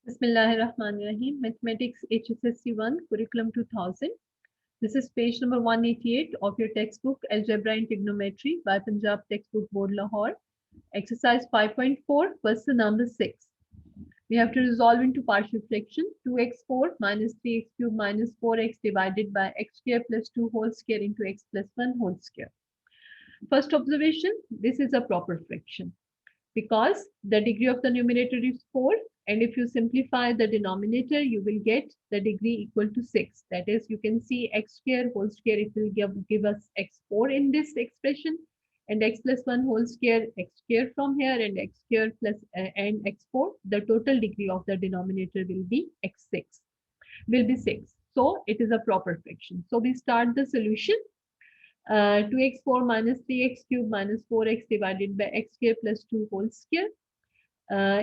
Bismillahirrahmanirrahim. Mathematics HSSC 1, Curriculum 2000. This is page number 188 of your textbook, Algebra and Trigonometry by Punjab Textbook Board, Lahore. Exercise 5.4, question number 6. We have to resolve into partial fraction. 2x4 minus 3x cubed minus 4x divided by x square plus 2 whole square into x plus 1 whole square. First observation, this is a proper fraction, because the degree of the numerator is 4, and if you simplify the denominator you will get the degree equal to 6. That is, you can see x square whole square, it will give us x4 in this expression, and x plus 1 whole square, x square from here, and x square plus and x4. The total degree of the denominator will be x6, will be 6. So it is a proper fraction. So we start the solution. 2x4 minus 3x cubed minus 4x divided by x square plus 2 whole square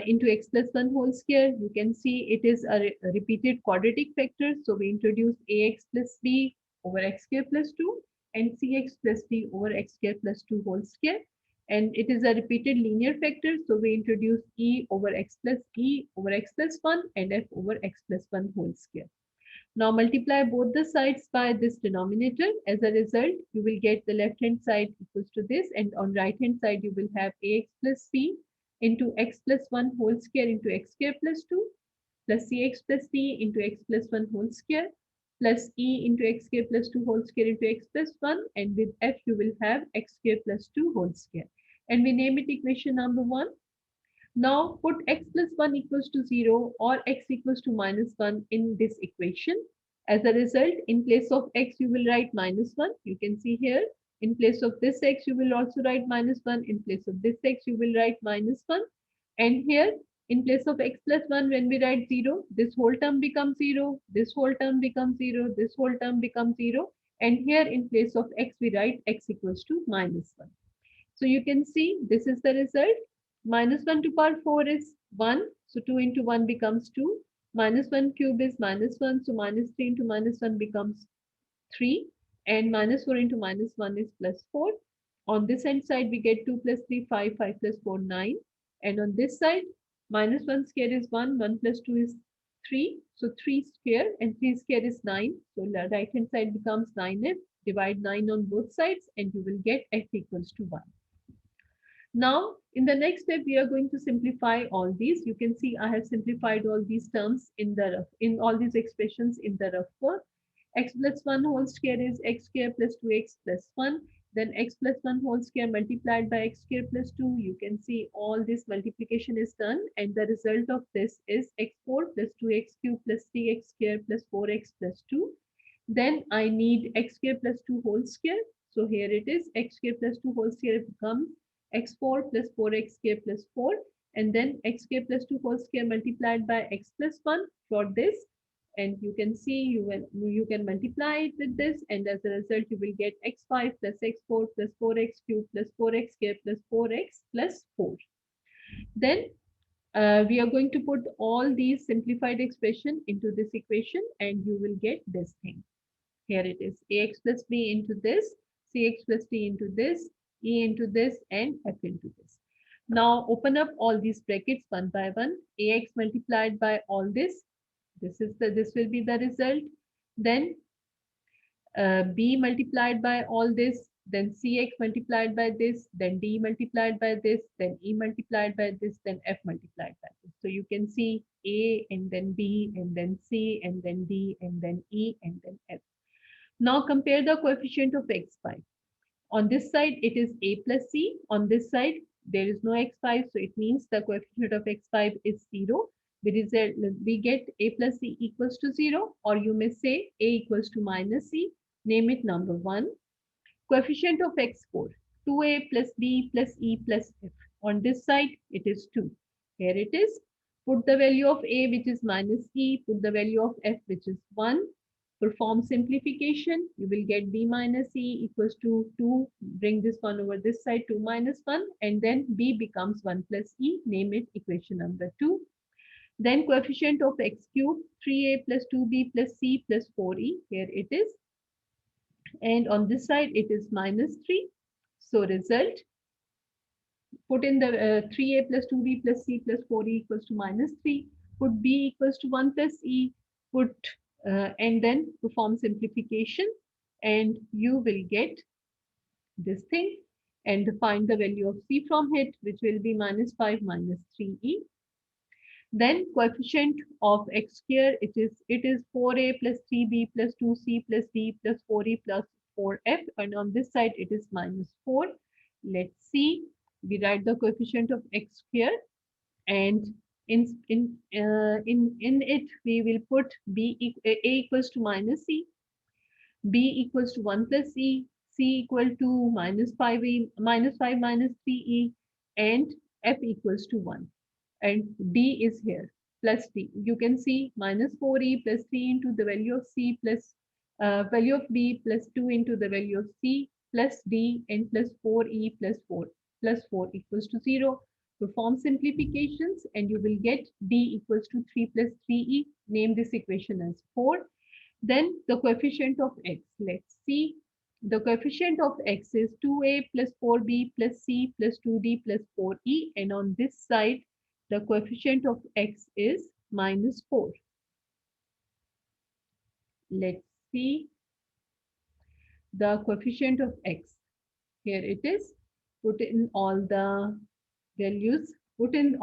into x plus 1 whole square. You can see it is a repeated quadratic factor. So we introduce ax plus b over x square plus 2 and cx plus d over x square plus 2 whole square. And it is a repeated linear factor. So we introduce e over x plus e over x plus 1 and f over x plus 1 whole square. Now multiply both the sides by this denominator. As a result, you will get the left hand side equals to this, and on right hand side you will have ax plus c into x plus 1 whole square into x square plus 2 plus cx plus d into x plus 1 whole square plus e into x square plus 2 whole square into x plus 1, and with f you will have x square plus 2 whole square, and we name it equation number 1. Now put x plus 1 equals to 0 or x equals to minus 1 in this equation. As a result, in place of x, you will write minus 1. You can see here, in place of this x, you will also write minus 1. In place of this x, you will write minus 1. And here, in place of x plus 1, when we write 0, this whole term becomes 0, this whole term becomes 0, this whole term becomes 0. And here, in place of x, we write x equals to minus 1. So you can see this is the result. Minus 1 to power 4 is 1. So 2 into 1 becomes 2. Minus 1 cube is minus 1. So minus 3 into minus 1 becomes 3. And minus 4 into minus 1 is plus 4. On this hand side, we get 2 plus 3, 5, 5 plus 4, 9. And on this side, minus 1 square is 1, 1 plus 2 is 3. So 3 square and 3 square is 9. So the right hand side becomes 9f. Divide 9 on both sides and you will get f equals to 1. Now, in the next step, we are going to simplify all these. You can see I have simplified all these terms in all these expressions in the rough work. X plus 1 whole square is x square plus 2x plus 1. Then x plus 1 whole square multiplied by x square plus 2. You can see all this multiplication is done, and the result of this is x4 plus 2x cubed plus 3x square plus 4x plus 2. Then I need x square plus 2 whole square. So here it is, x square plus 2 whole square becomes x4 plus 4x square plus 4, and then x square plus 2 whole square multiplied by x plus 1 for this, and you can see you can multiply it with this, and as a result you will get x5 plus x4 plus 4x cubed plus 4x square plus 4x plus 4. Then we are going to put all these simplified expression into this equation, and you will get this thing. Here it is, ax plus b into this, cx plus d into this, e into this, and f into this. Now open up all these brackets one by one. Ax multiplied by all this. This will be the result. Then b multiplied by all this. Then cx multiplied by this. Then d multiplied by this. Then e multiplied by this. Then f multiplied by this. So you can see a and then b and then c and then d and then e and then f. Now compare the coefficient of x5. On this side, it is a plus c. On this side, there is no x5. So it means the coefficient of x5 is 0. We get a plus c equals to 0. Or you may say a equals to minus c. Name it number 1. Coefficient of x4. 2a plus b plus e plus f. On this side, it is 2. Here it is. Put the value of a, which is minus e. Put the value of f, which is 1. Perform simplification. You will get b minus e equals to 2. Bring this one over this side, 2 minus 1. And then b becomes 1 plus e. Name it equation number 2. Then coefficient of x cubed. 3a plus 2b plus c plus 4e. Here it is. And on this side, it is minus 3. So result, put in the 3a plus 2b plus c plus 4e equals to minus 3. put b equals to 1 plus e, put and then perform simplification, and you will get this thing, and find the value of c from it, which will be minus 5 minus 3e. Then coefficient of x square, it is 4a plus 3b plus 2c plus d plus 4e plus 4f, and on this side it is minus 4. Let's see. We write the coefficient of x square, and in it we will put a equals to minus c, b equals to 1 plus e, c equal to minus 5e, minus 5 minus 3e, and f equals to 1. And d is here, plus d. You can see minus 4e plus 3 into the value of c plus value of b plus 2 into the value of c plus d, and plus 4e plus 4 equals to 0. Perform simplifications and you will get d equals to 3 plus 3e. Name this equation as 4. Then the coefficient of x. Let's see. The coefficient of x is 2a plus 4b plus c plus 2d plus 4e. And on this side, the coefficient of x is minus 4. Let's see the coefficient of x. Here it is. Put in all the values. Write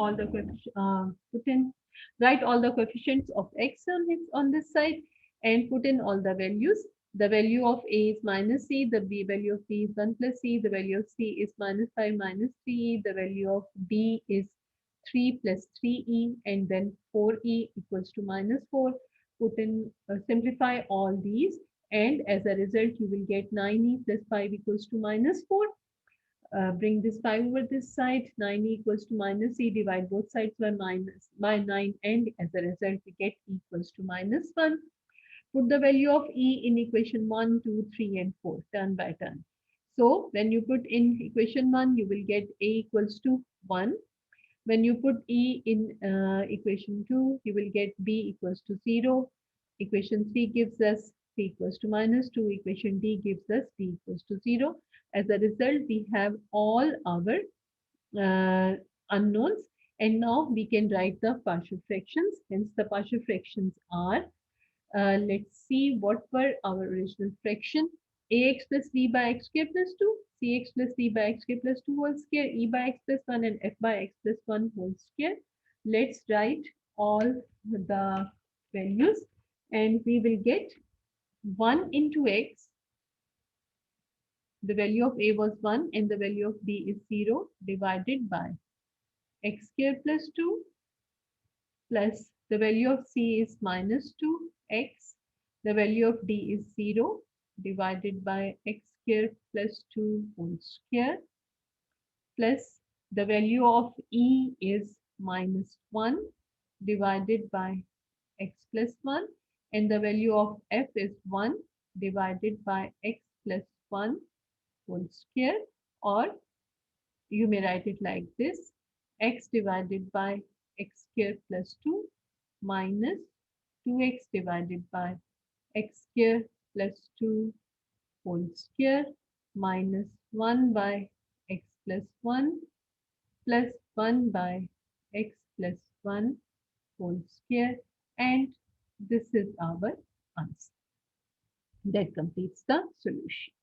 all the coefficients of x on this side, and put in all the values. The value of a is minus c, the value of b is 1 plus c, the value of c is minus 5 minus 3e, the value of d is 3 plus 3e, and then 4e equals to minus 4. Put in, simplify all these, and as a result you will get 9e plus 5 equals to minus 4. Bring this 5 over this side, 9 equals to minus e, divide both sides by 9, and as a result we get e equals to minus 1. Put the value of e in equation 1, 2, 3 and 4, turn by turn. So when you put in equation 1, you will get a equals to 1. When you put e in equation 2, you will get b equals to 0. Equation 3 gives us c equals to minus 2. Equation d gives us d equals to 0. As a result, we have all our unknowns, and now we can write the partial fractions. Hence, the partial fractions are, let's see what were our original fraction. Ax plus b by x square plus 2, cx plus d by x square plus 2 whole square, e by x plus 1 and f by x plus 1 whole square. Let's write all the values, and we will get 1 into x. The value of a was 1 and the value of b is 0, divided by x square plus 2 plus the value of c is minus 2x. The value of d is 0, divided by x square plus 2 whole square, plus the value of e is minus 1, divided by x plus 1, and the value of f is 1, divided by x plus 1 whole square, or you may write it like this: x divided by x square plus 2 minus 2x divided by x square plus 2 whole square minus 1 by x plus 1 plus 1 by x plus 1 whole square, and this is our answer. That completes the solution.